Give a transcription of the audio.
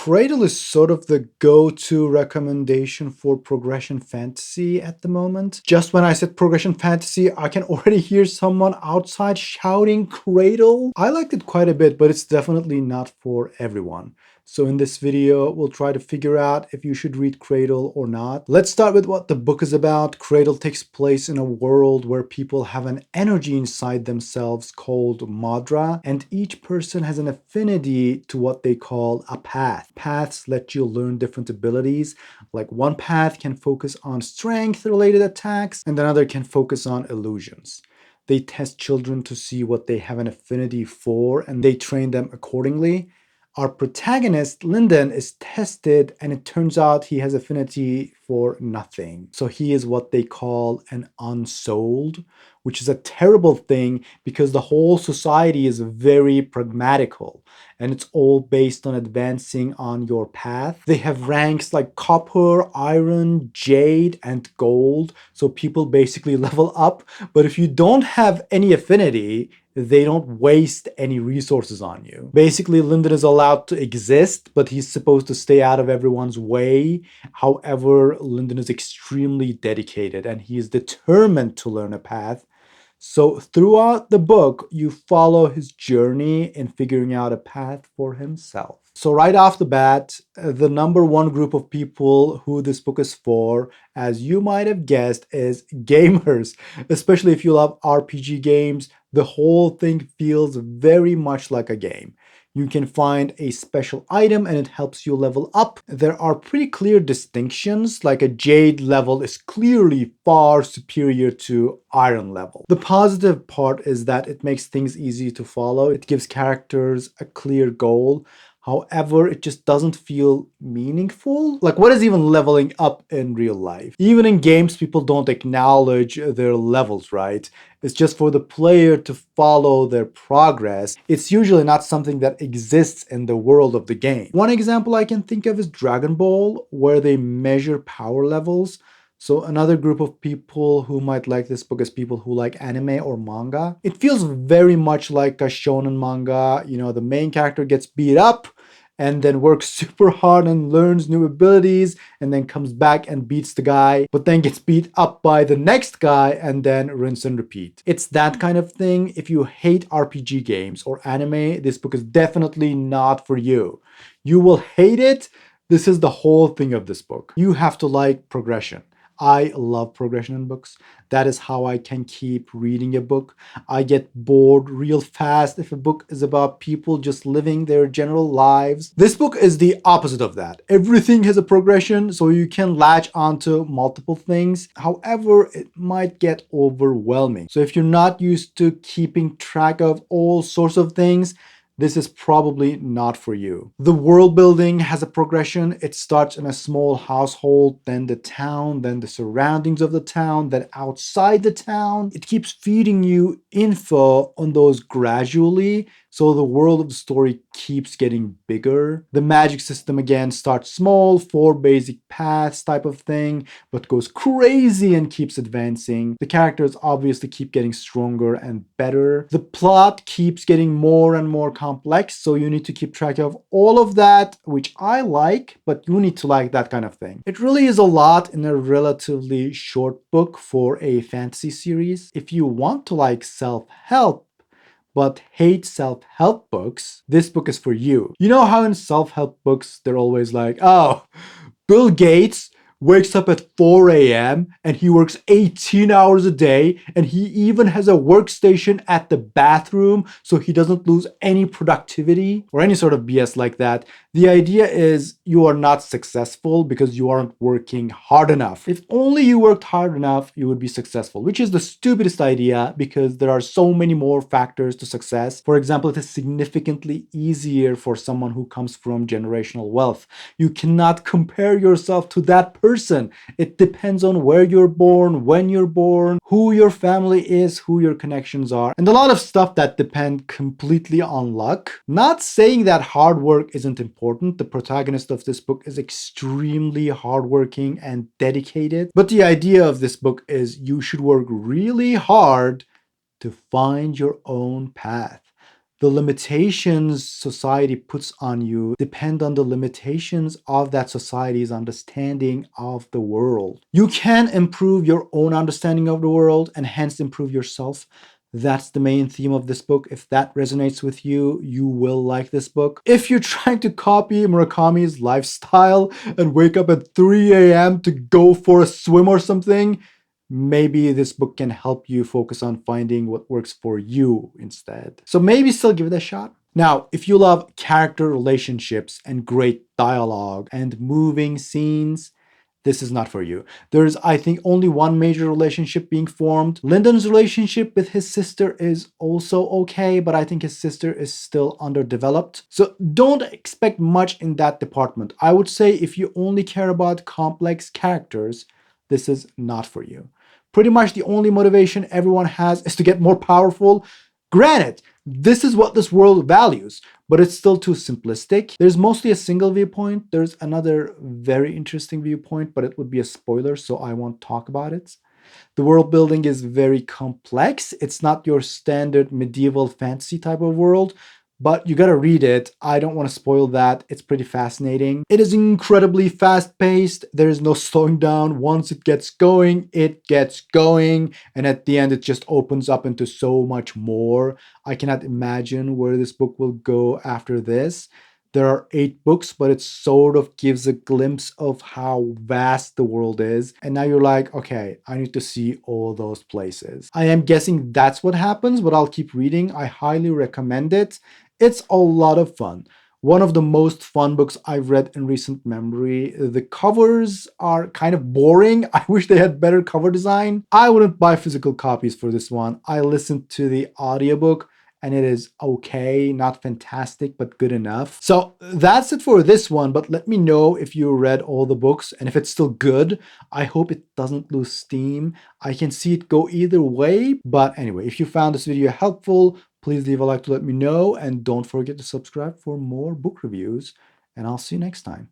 Cradle is sort of the go-to recommendation for progression fantasy at the moment. Just when I said progression fantasy, I can already hear someone outside shouting Cradle. I liked it quite a bit, but it's definitely not for everyone. So in this video, we'll try to figure out if you should read Cradle or not. Let's start with what the book is about. Cradle takes place in a world where people have an energy inside themselves called Madra, and each person has an affinity to what they call a path. Paths let you learn different abilities. Like one path can focus on strength-related attacks, and another can focus on illusions. They test children to see what they have an affinity for, and they train them accordingly. Our protagonist, Lyndon, is tested and it turns out he has affinity for nothing. So he is what they call an unsouled, which is a terrible thing because the whole society is very pragmatical and it's all based on advancing on your path. They have ranks like copper, iron, jade, and gold. So people basically level up. But if you don't have any affinity, they don't waste any resources on you. Basically, Lyndon is allowed to exist, but he's supposed to stay out of everyone's way. However, Lyndon is extremely dedicated and he is determined to learn a path. So throughout the book, you follow his journey in figuring out a path for himself. So right off the bat, the number one group of people who this book is for, as you might have guessed, is gamers. Especially if you love RPG games, the whole thing feels very much like a game. You can find a special item and it helps you level up. There are pretty clear distinctions, like a jade level is clearly far superior to iron level. The positive part is that it makes things easy to follow. It gives characters a clear goal. However, it just doesn't feel meaningful. Like, what is even leveling up in real life? Even in games, people don't acknowledge their levels, right? It's just for the player to follow their progress. It's usually not something that exists in the world of the game. One example I can think of is Dragon Ball, where they measure power levels. So another group of people who might like this book is people who like anime or manga. It feels very much like a shonen manga. You know, the main character gets beat up and then works super hard and learns new abilities and then comes back and beats the guy, but then gets beat up by the next guy and then rinse and repeat. It's that kind of thing. If you hate RPG games or anime, this book is definitely not for you. You will hate it. This is the whole thing of this book. You have to like progression. I love progression in books. That is how I can keep reading a book. I get bored real fast if a book is about people just living their general lives. This book is the opposite of that. Everything has a progression, so you can latch onto multiple things. However, it might get overwhelming. So if you're not used to keeping track of all sorts of things, this is probably not for you. The world building has a progression. It starts in a small household, then the town, then the surroundings of the town, then outside the town. It keeps feeding you info on those gradually, so the world of the story keeps getting bigger. The magic system again starts small, 4 basic paths type of thing, but goes crazy and keeps advancing. The characters obviously keep getting stronger and better. The plot keeps getting more and more complex, so you need to keep track of all of that, which I like, but you need to like that kind of thing. It really is a lot in a relatively short book for a fantasy series. If you want to like self-help, but hate self-help books, this book is for you. You know how in self-help books, they're always like, oh, Bill Gates wakes up at 4 a.m. and he works 18 hours a day, and he even has a workstation at the bathroom so he doesn't lose any productivity or any sort of BS like that. The idea is you are not successful because you aren't working hard enough. If only you worked hard enough, you would be successful, which is the stupidest idea because there are so many more factors to success. For example, it is significantly easier for someone who comes from generational wealth. You cannot compare yourself to that person. It depends on where you're born, when you're born, who your family is, who your connections are, and a lot of stuff that depend completely on luck. Not saying that hard work isn't important. The protagonist of this book is extremely hardworking and dedicated. But the idea of this book is you should work really hard to find your own path. The limitations society puts on you depend on the limitations of that society's understanding of the world. You can improve your own understanding of the world and hence improve yourself. That's the main theme of this book. If that resonates with you, you will like this book. If you're trying to copy Murakami's lifestyle and wake up at 3 a.m. to go for a swim or something, maybe this book can help you focus on finding what works for you instead. So maybe still give it a shot. Now, if you love character relationships and great dialogue and moving scenes, this is not for you. There's, I think, only one major relationship being formed. Lyndon's relationship with his sister is also okay, but I think his sister is still underdeveloped. So don't expect much in that department. I would say if you only care about complex characters, this is not for you. Pretty much the only motivation everyone has is to get more powerful. Granted, this is what this world values, but it's still too simplistic. There's mostly a single viewpoint. There's another very interesting viewpoint, but it would be a spoiler, so I won't talk about it. The world building is very complex. It's not your standard medieval fantasy type of world, but you gotta read it. I don't want to spoil that. It's pretty fascinating. It is incredibly fast paced. There is no slowing down. Once it gets going, it gets going. And at the end, it just opens up into so much more. I cannot imagine where this book will go after this. There are 8 books, but it sort of gives a glimpse of how vast the world is. And now you're like, okay, I need to see all those places. I am guessing that's what happens, but I'll keep reading. I highly recommend it. It's a lot of fun. One of the most fun books I've read in recent memory. The covers are kind of boring. I wish they had better cover design. I wouldn't buy physical copies for this one. I listened to the audiobook and it is okay, not fantastic, but good enough. So that's it for this one, but let me know if you read all the books and if it's still good. I hope it doesn't lose steam. I can see it go either way, but anyway, if you found this video helpful, please leave a like to let me know, and don't forget to subscribe for more book reviews, and I'll see you next time.